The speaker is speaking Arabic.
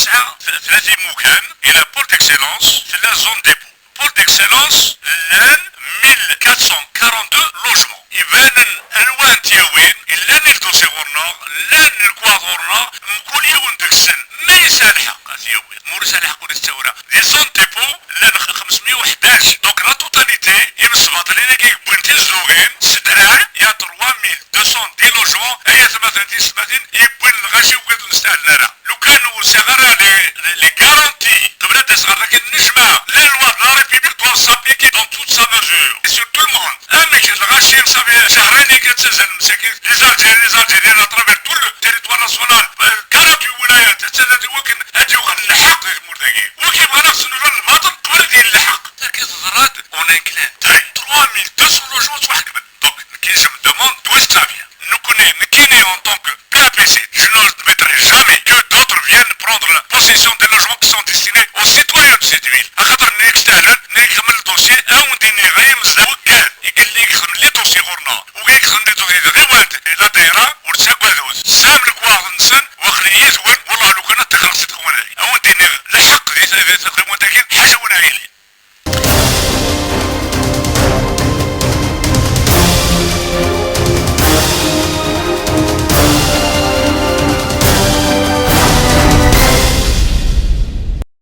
تسعة 30 مكان الى بول ديكسيلونس في لا زون ديبو. بول ديكسيلونس لان 1442 لوجمون. يبان الوان تيوين الا نلدوسي غورنا لان الكواغورنا مكون يون دكسن ما يسالحق تيوين مور يسالحق ولا الثوره دي زون ديبو لان 511. دونك لا توتاليتي يمسبط لنا كي بوينتي الزوغين سدراع يا 3210 لوجمون هي 38 يبون الغاشي وقد نستعلنا لو كانوا صغار لي غارانتي قبل تصغر لكن نجمع لا لوا لا ريبيبليك دو سابليكي دون توت سا ميزور سور تو الموند. اما كي الغاشي صافي شهرين كتسجل مساكين لي زالجيريان اترافير تو لو تيريتوار ناسيونال 48 ولايات تسجل وكن هادي وكن الحق المرداكي وكي بغا نفس نوران الباطل قبل ديال الحق كي تضرات اون انكلان تاي 3200 لوجمون واحد قبل. دونك كي جو me demande d'où est-ce que ça vient. Nous connaissons en tant que PAPC. Je n'admettrai jamais que d'autres viennent prendre la possession des logements qui sont destinés aux citoyens de cette ville. خاطر نكتعلن نكمل الدوسي او نديني غير مزوكان يقول لي يخدم لي دوسي غورنا ويخدم لي دوسي غيوانت لا دايره ورتساق دوز سام الكواغ نسن وخلي يزول والله لو كان تخلص تكون او نديني لا حق دي تقريبا تاكين